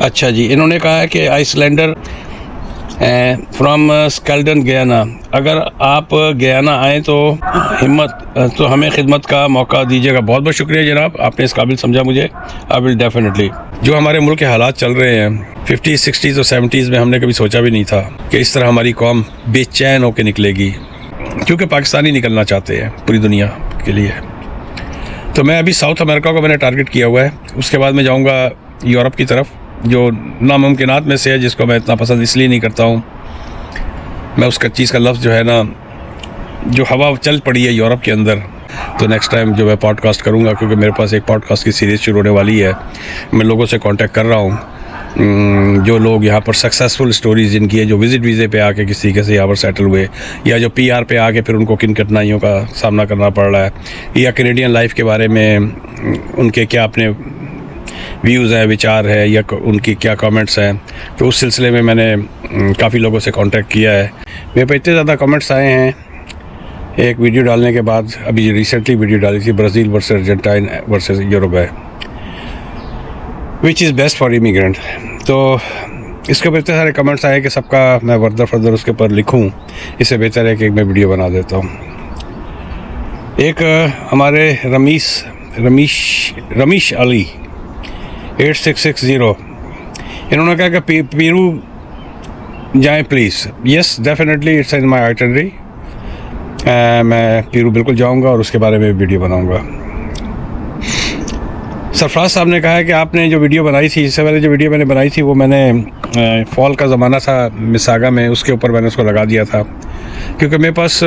अच्छा जी, इन्होंने कहा है कि आइसलैंडर फ्रॉम स्केल्डन गयाना, अगर आप गयाना आएँ तो तो हमें खिदमत का मौका दीजिएगा। बहुत बहुत शुक्रिया जनाब, आपने इस काबिल समझा मुझे। I will definitely. जो हमारे मुल्क के हालात चल रहे हैं 50s 60s और 70s में, हमने कभी सोचा भी नहीं था कि इस तरह हमारी कौम बेचैन होकर निकलेगी, क्योंकि पाकिस्तानी निकलना चाहते हैं पूरी दुनिया के लिए। तो मैं अभी साउथ अमेरिका को मैंने टारगेट किया हुआ है, उसके बाद मैं जाऊँगा यूरोप की तरफ, जो नामुमकिनात में से है, जिसको मैं इतना पसंद इसलिए नहीं करता हूँ। मैं उस चीज़ का लफ्ज़ जो है ना, जो हवा चल पड़ी है यूरोप के अंदर, तो नेक्स्ट टाइम जो मैं पॉडकास्ट करूँगा, क्योंकि मेरे पास एक पॉडकास्ट की सीरीज़ शुरू होने वाली है, मैं लोगों से कांटेक्ट कर रहा हूँ, जो लोग यहाँ पर सक्सेसफुल स्टोरीज जिनकी है, जो विज़िट वीज़े पे आके किसी तरीके से यहाँ पर सेटल हुए, या जो PR पे आके फिर उनको किन कठिनाइयों का सामना करना पड़ रहा है, या कैनेडियन लाइफ के बारे में उनके क्या अपने व्यूज़ हैं, विचार है, या उनकी क्या कमेंट्स हैं। तो उस सिलसिले में मैंने काफ़ी लोगों से कांटेक्ट किया है। मेरे पे इतने ज़्यादा कमेंट्स आए हैं एक वीडियो डालने के बाद। अभी रिसेंटली वीडियो डाली थी Brazil versus Argentine versus Uruguay, which is best for immigrant. तो इसके ऊपर इतने सारे कमेंट्स आए कि सबका मैं फर्दर उसके ऊपर लिखूँ, इससे बेहतर है कि मैं वीडियो बना देता हूँ। एक हमारे रमीश अली 8660, इन्होंने कहा कि पेरू जाएं please. Yes definitely, it's in my itinerary. मैं पेरू बिल्कुल जाऊंगा और उसके बारे में वीडियो बनाऊंगा। सरफराज साहब ने कहा है कि आपने जो वीडियो बनाई थी, इससे पहले जो वीडियो मैंने बनाई थी वो मैंने फॉल का ज़माना था मिसागा में, उसके ऊपर मैंने उसको लगा दिया था, क्योंकि मेरे पास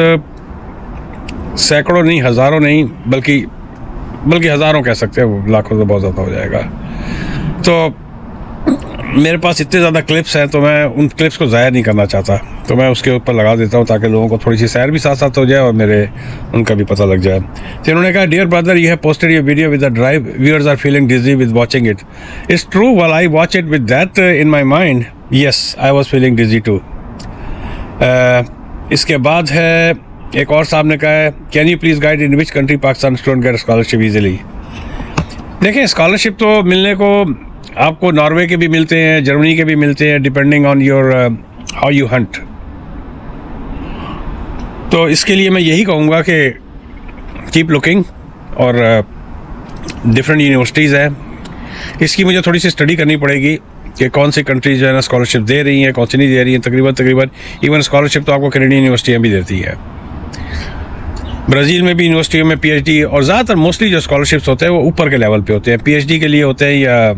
सैकड़ों नहीं, हज़ारों नहीं, बल्कि हज़ारों कह सकते हैं, लाखों तो बहुत ज़्यादा हो जाएगा। तो मेरे पास इतने ज़्यादा क्लिप्स हैं, तो मैं उन क्लिप्स को ज़ाया नहीं करना चाहता, तो मैं उसके ऊपर लगा देता हूँ ताकि लोगों को थोड़ी सी सैर भी साथ साथ हो जाए और उनका भी पता लग जाए। तो इन्होंने कहा, dear brother, you have posted your video with the drive, viewers are feeling dizzy with watching it. It's true, while I watch it with that in my mind, yes I was feeling dizzy too. इसके बाद है एक और साहब ने कहा है, can you please guide in which country Pakistan student get scholarship easily. देखें, स्कॉलरशिप तो मिलने को आपको नॉर्वे के भी मिलते हैं, जर्मनी के भी मिलते हैं, depending on your how you Hunt. तो इसके लिए मैं यही कहूँगा कि कीप लुकिंग, और डिफरेंट यूनिवर्सिटीज़ हैं, इसकी मुझे थोड़ी सी स्टडी करनी पड़ेगी कि कौन सी कंट्रीज जो है ना स्कॉलरशिप दे रही हैं, कौन सी नहीं दे रही हैं। तकरीबन इवन स्कॉलरशिप तो आपको कैनेडियन यूनिवर्सिटियाँ भी देती है। ब्राज़ील में भी यूनिवर्सिटियों में PhD, और ज़्यादातर मोस्टली जो स्कॉलरशिप्स होते हैं वो ऊपर के लेवल पे होते हैं, PhD के लिए होते हैं, या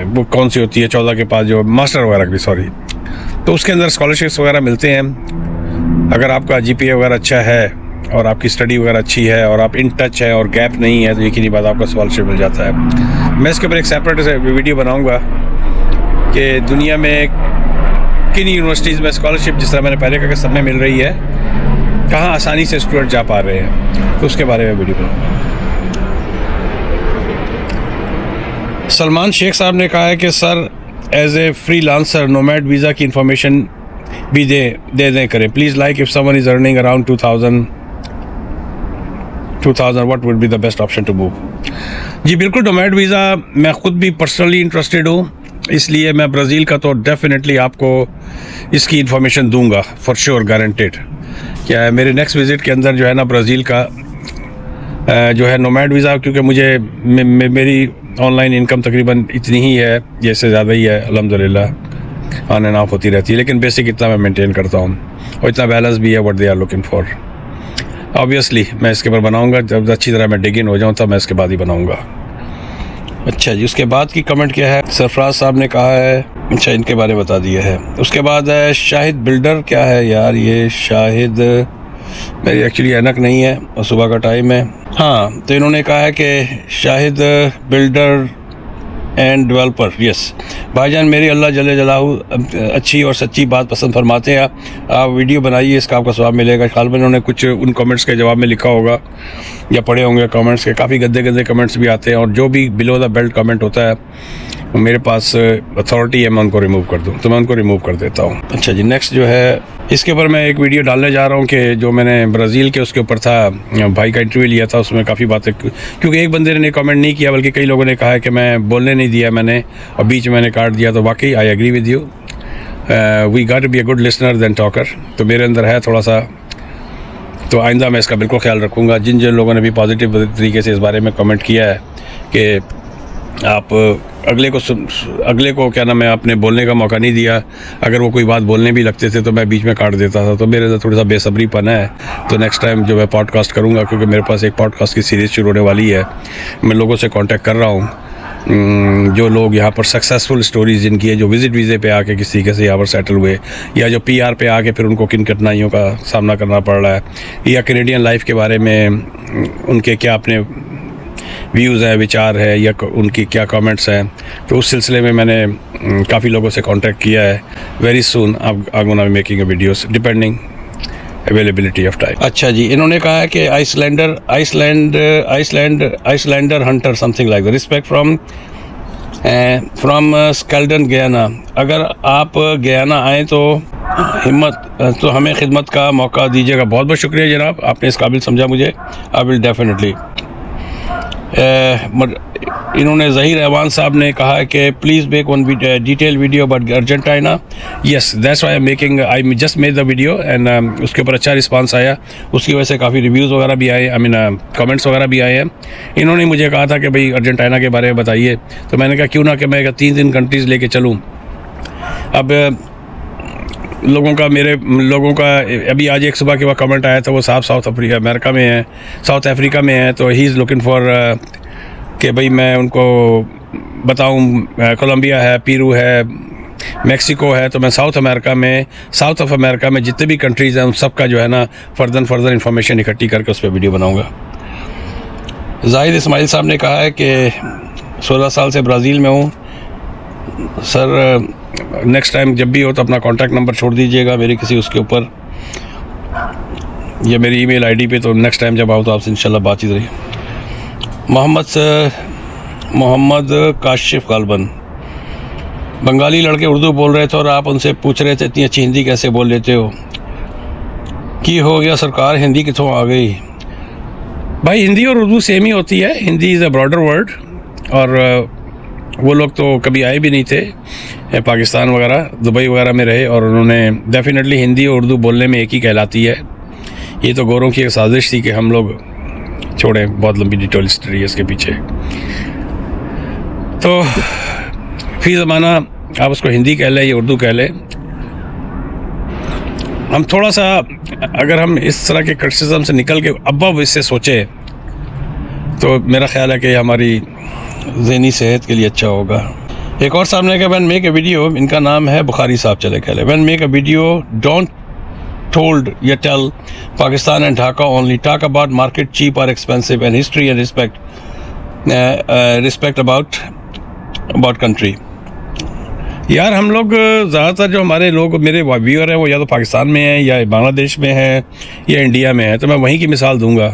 वो कौन सी होती है 14 के पास जो मास्टर वगैरह की, सॉरी, तो उसके अंदर स्कॉलरशिप्स वगैरह मिलते हैं। अगर आपका GPA वगैरह अच्छा है और आपकी स्टडी वगैरह अच्छी है और आप इन टच है और गैप नहीं है, तो यकीनी बात आपको स्कॉलरशिप मिल जाता है। मैं इसके ऊपर एक सेपरेट वीडियो बनाऊँगा कि दुनिया में किन यूनिवर्सिटीज़ में स्कॉलरशिप, जिस तरह मैंने पहले कहा कि सब में मिल रही है, कहाँ आसानी से स्टूडेंट जा पा रहे हैं, तो उसके बारे में वीडियो बनाऊँगा। सलमान शेख साहब ने कहा है कि sir, as a freelancer nomad visa की इंफॉर्मेशन भी दे दें करें please, like if someone is earning around 2000 what would be the best option to move. जी बिल्कुल, नोमैड वीज़ा मैं ख़ुद भी पर्सनली इंटरेस्टेड हूँ, इसलिए मैं ब्राज़ील का तो डेफिनेटली आपको इसकी इन्फॉर्मेशन दूंगा, फॉर श्योर, गारंटेड। क्या मेरे नेक्स्ट विज़िट के अंदर जो है ना ब्राज़ील का जो है नोमैड वीज़ा, क्योंकि मुझे मेरी ऑनलाइन इनकम तकरीबन इतनी ही है, जैसे ज़्यादा ही है अल्हम्दुलिल्लाह, ऑन एंड ऑफ होती रहती है, लेकिन बेसिक इतना मैं मेंटेन करता हूँ और इतना बैलेंस भी है what they are looking for. Obviously मैं इसके ऊपर बनाऊँगा, जब अच्छी तरह मैं डिग इन हो जाऊँ तब मैं इसके बाद ही बनाऊँगा। अच्छा जी, उसके बाद की कमेंट क्या है, सरफराज साहब ने कहा है, अच्छा इनके बारे में बता दिया है। उसके बाद है शाहिद बिल्डर, क्या है यार ये शाहिद, मेरी एक्चुअली ऐनक नहीं है और सुबह का टाइम है। हाँ, तो इन्होंने कहा है कि Shahid builder end developer, yes भाईजान, मेरी अल्लाह जल्ले जलाहू अच्छी और सच्ची बात पसंद फरमाते हैं। आप वीडियो बनाइए, इसका आपका स्वाब मिलेगा। ख्याल में इन्होंने कुछ उन कमेंट्स के जवाब में लिखा होगा या पढ़े होंगे कमेंट्स के, काफ़ी गंदे कमेंट्स भी आते हैं, और जो भी बिलो द बेल्ट कमेंट होता है मेरे पास अथॉरिटी है मैं उनको रिमूव कर दूं, तो मैं उनको रिमूव कर देता हूं। अच्छा जी, नेक्स्ट जो है इसके ऊपर मैं एक वीडियो डालने जा रहा हूं कि जो मैंने ब्राज़ील के उसके ऊपर था, भाई का इंटरव्यू लिया था, उसमें काफ़ी बातें, क्योंकि एक बंदे ने कमेंट नहीं किया बल्कि कई लोगों ने कहा है कि मैं बोलने नहीं दिया मैंने और बीच में मैंने काट दिया। तो वाकई I agree with you, we got to be a good listener than talker. तो मेरे अंदर है थोड़ा सा, तो आइंदा मैं इसका बिल्कुल ख्याल रखूँगा। जिन जिन लोगों ने भी पॉजिटिव तरीके से इस बारे में कमेंट किया है कि आप अगले को क्या नाम है आपने बोलने का मौका नहीं दिया, अगर वो कोई बात बोलने भी लगते थे तो मैं बीच में काट देता था, तो मेरे अंदर थोड़ा सा बेसब्रीपन है। तो नेक्स्ट टाइम जो मैं पॉडकास्ट करूँगा, क्योंकि मेरे पास एक पॉडकास्ट की सीरीज़ शुरू होने वाली है, मैं लोगों से कांटेक्ट कर रहा हूँ, जो लोग यहाँ पर सक्सेसफुल स्टोरीज जिनकी है, जो विज़िट वीज़े पे आके किसी तरीके से यहाँ पर सेटल हुए, या जो PR पे आके फिर उनको किन कठिनाइयों का सामना करना पड़ रहा है, या कैनेडियन लाइफ के बारे में उनके क्या अपने व्यूज़ हैं, विचार है, या उनकी क्या कमेंट्स हैं। तो उस सिलसिले में मैंने काफ़ी लोगों से कांटेक्ट किया है। Very soon I gonna be making a videos depending availability of time. अच्छा जी, इन्होंने कहा है कि Icelander hunter something like that, respect from Skeldon Guyana. अगर आप गयाना आएँ तो हमें खिदमत का मौका दीजिएगा। बहुत बहुत शुक्रिया जनाब, आपने इस काबिल समझा मुझे। I will definitely. इन्होंने ज़हीर रहमान साहब ने कहा है कि please make one detail video about Argentina. Yes, that's why I just made the video and उसके ऊपर अच्छा रिस्पांस आया, उसकी वजह से काफ़ी रिव्यूज़ वगैरह भी आए, कमेंट्स वगैरह भी आए हैं। इन्होंने मुझे कहा था कि भाई अर्जेंटीना के बारे में बताइए, तो मैंने कहा क्यों ना कि मैं 3 कंट्रीज़ लेके चलूँ। अब लोगों का अभी आज एक सुबह के बाद कमेंट आया था, वो साउथ अफ्रीका में है, तो ही इज़ लुकिंग फॉर कि भाई मैं उनको बताऊं कोलंबिया है, पेरू है, मेक्सिको है। तो मैं साउथ ऑफ अमेरिका में जितने भी कंट्रीज़ हैं उन सब का जो है ना फर्दर इंफॉर्मेशन इकट्ठी करके उस पर वीडियो बनाऊंगा। जाहिद इस्माइल साहब ने कहा है कि 16 साल से ब्राज़ील में हूँ सर, नेक्स्ट टाइम जब भी हो तो अपना कॉन्टैक्ट नंबर छोड़ दीजिएगा मेरे किसी उसके ऊपर या मेरी ईमेल आईडी पे, तो नेक्स्ट टाइम जब आओ तो आपसे इंशाल्लाह बातचीत रही। मोहम्मद काशिफ गालबन, बंगाली लड़के उर्दू बोल रहे थे और आप उनसे पूछ रहे थे इतनी अच्छी हिंदी कैसे बोल लेते हो, कि हो गया सरकार हिंदी कितों आ गई। भाई हिंदी और उर्दू सेम ही होती है, Hindi is a broader word, और वो लोग तो कभी आए भी नहीं थे पाकिस्तान वगैरह, दुबई वगैरह में रहे, और उन्होंने डेफिनेटली हिंदी और उर्दू बोलने में एक ही कहलाती है। ये तो गोरों की एक साजिश थी कि हम लोग छोड़ें, बहुत लंबी डिटेल हिस्ट्री है इसके पीछे। तो फी ज़माना आप उसको हिंदी कह लें या उर्दू कह लें, हम थोड़ा सा अगर हम इस तरह के क्रिटिसिज्म से निकल के अब इससे सोचें तो मेरा ख्याल है कि हमारी ज़हनी सेहत के लिए अच्छा होगा। एक और साहब ने कहा व्हेन मेक अ वीडियो, इनका नाम है बुखारी साहब, चले कहले, when make a video don't told या tell Pakistan and Dhaka only, talk about market cheap or expensive and history and respect about country। यार हम लोग ज़्यादातर जो हमारे लोग मेरे व्यूअर हैं वो या तो पाकिस्तान में हैं या बांग्लादेश में हैं या इंडिया में हैं, तो मैं वहीं की मिसाल दूंगा,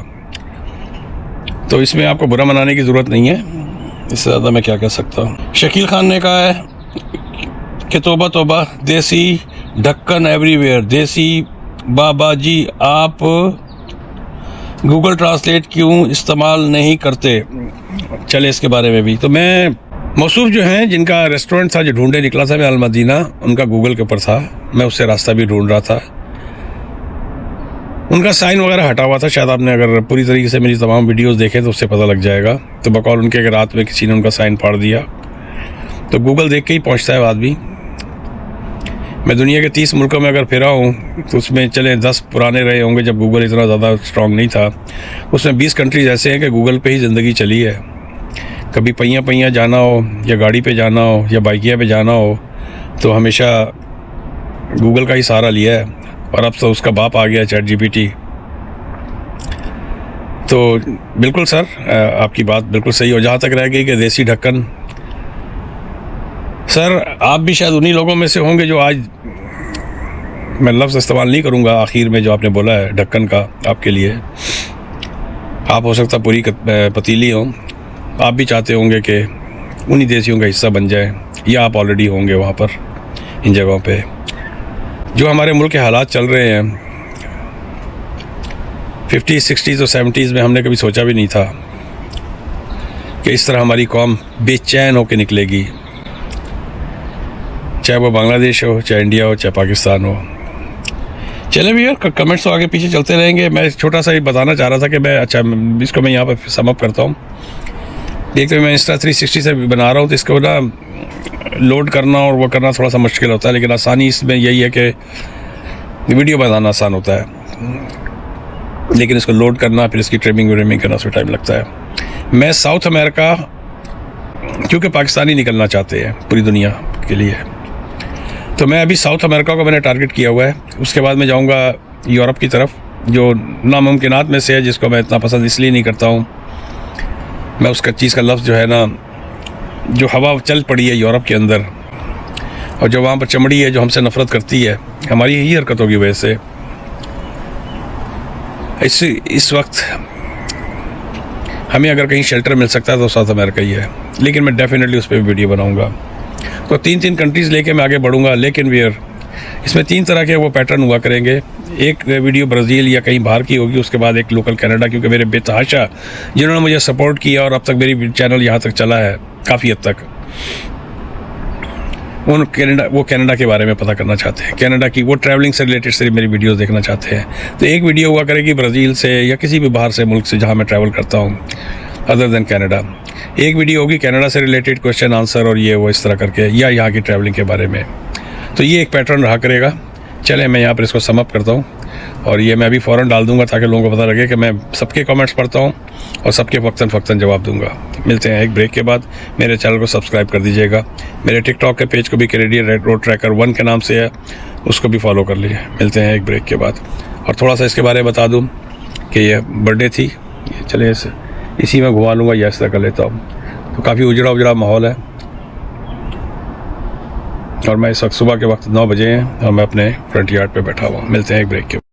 तो इसमें आपको बुरा मनाने की ज़रूरत नहीं है, इससे ज़्यादा मैं क्या कह सकता हूँ। शकील खान ने कहा है कि तोबा तोबा, देसी ढक्कन एवरीवेयर, देसी बाबा जी आप गूगल ट्रांसलेट क्यों इस्तेमाल नहीं करते, चले इसके बारे में भी। तो मैं मौसूफ जो हैं जिनका रेस्टोरेंट था जो ढूंढे निकला था मैं अल-मदीना, उनका गूगल के ऊपर था, मैं उससे रास्ता भी ढूंढ रहा था, उनका साइन वगैरह हटा हुआ था, शायद आपने अगर पूरी तरीके से मेरी तमाम वीडियोस देखें तो उससे पता लग जाएगा। तो बकौल उनके अगर रात में किसी ने उनका साइन फाड़ दिया, तो गूगल देख के ही पहुंचता है आदमी। मैं दुनिया के 30 मुल्कों में अगर फिरा हूँ तो उसमें चले 10 पुराने रहे होंगे जब गूगल इतना ज़्यादा स्ट्रॉन्ग नहीं था, उसमें 20 कंट्रीज़ ऐसे हैं कि गूगल पे ही ज़िंदगी चली है। कभी पहिया जाना हो या गाड़ी पे जाना हो या बाइकिया पे जाना हो तो हमेशा गूगल का ही सहारा लिया है, और अब तो उसका बाप आ गया ChatGPT। तो बिल्कुल सर, आपकी बात बिल्कुल सही हो। जहाँ तक रह गई कि देसी ढक्कन, सर आप भी शायद उन्हीं लोगों में से होंगे जो आज, मैं लफ्ज़ इस्तेमाल नहीं करूँगा आखिर में जो आपने बोला है ढक्कन का, आपके लिए आप हो सकता पूरी पतीली हो, आप भी चाहते होंगे कि उन्हीं देशियों का हिस्सा बन जाएं, या आप ऑलरेडी होंगे वहाँ पर इन जगहों पे। जो हमारे मुल्क के हालात चल रहे हैं 50s 60s और 70s में हमने कभी सोचा भी नहीं था कि इस तरह हमारी कौम बेचैन होकर निकलेगी, चाहे वो बांग्लादेश हो, चाहे इंडिया हो, चाहे पाकिस्तान हो। चले भी यार, कमेंट्स तो आगे पीछे चलते रहेंगे। मैं छोटा सा ही बताना चाह रहा था कि इसको मैं यहाँ पर सम अप करता हूँ। एक तो मैं इंस्टा 360 से बना रहा हूँ, तो इसको ना लोड करना और वो करना थोड़ा सा मुश्किल होता है, लेकिन आसानी इसमें यही है कि वीडियो बनाना आसान होता है, लेकिन इसको लोड करना, फिर इसकी ट्रिमिंग करना, उसमें टाइम लगता है। मैं साउथ अमेरिका, क्योंकि पाकिस्तानी निकलना चाहते हैं पूरी दुनिया के लिए, तो मैं अभी साउथ अमेरिका को मैंने टारगेट किया हुआ है। उसके बाद मैं जाऊंगा यूरोप की तरफ, जो नामुमकिनात में से है, जिसको मैं इतना पसंद इसलिए नहीं करता हूँ। मैं उसका चीज़ का लफ्ज़ जो है ना, जो हवा चल पड़ी है यूरोप के अंदर, और जो वहाँ पर चमड़ी है जो हमसे नफ़रत करती है, हमारी यही हरकतों की वजह से इस वक्त हमें अगर कहीं शेल्टर मिल सकता है तो साउथ अमेरिका ही है। लेकिन मैं डेफिनेटली उस पर वीडियो बनाऊंगा। तो 3 कंट्रीज़ लेके मैं आगे बढ़ूंगा, लेकिन इसमें 3 तरह के वो पैटर्न हुआ करेंगे। एक वीडियो ब्राज़ील या कहीं बाहर की होगी, उसके बाद एक लोकल कनाडा, क्योंकि मेरे बेतहाशा जिन्होंने मुझे सपोर्ट किया और अब तक मेरी चैनल यहाँ तक चला है काफ़ी हद तक, वो कनाडा के बारे में पता करना चाहते हैं। कनाडा की वो ट्रैवलिंग से रिलेटेड सिर्फ मेरी वीडियोस देखना चाहते हैं। तो एक वीडियो हुआ करेगी ब्राज़ील से या किसी भी बाहर से मुल्क से जहाँ मैं ट्रैवल करता हूँ अदर देन कनाडा। एक वीडियो होगी कनाडा से रिलेटेड, क्वेश्चन आंसर और ये वो इस तरह करके, या यहाँ की ट्रैवलिंग के बारे में। तो ये एक पैटर्न रहा करेगा। चले मैं यहाँ पर इसको सम अप करता हूँ, और ये मैं अभी फ़ौरन डाल दूँगा ताकि लोगों को पता लगे कि मैं सबके कमेंट्स पढ़ता हूँ और सबके फ़क्तन जवाब दूँगा। मिलते हैं एक ब्रेक के बाद। मेरे चैनल को सब्सक्राइब कर दीजिएगा। मेरे टिकटॉक के पेज को भी कैनेडियन रोड ट्रैकर 1 के नाम से है, उसको भी फॉलो कर लीजिए। मिलते हैं एक ब्रेक के बाद। और थोड़ा सा इसके बारे में बता दूँ कि ये बर्थडे थी, चले इसी में घुमा लूँगा या इस तरह कर लेता हूँ। तो काफ़ी उजड़ा माहौल है, और मैं इस वक्त सुबह के वक्त 9 बजे हैं और मैं अपने फ्रंट यार्ड पे बैठा हुआ। मिलते हैं एक ब्रेक के बाद।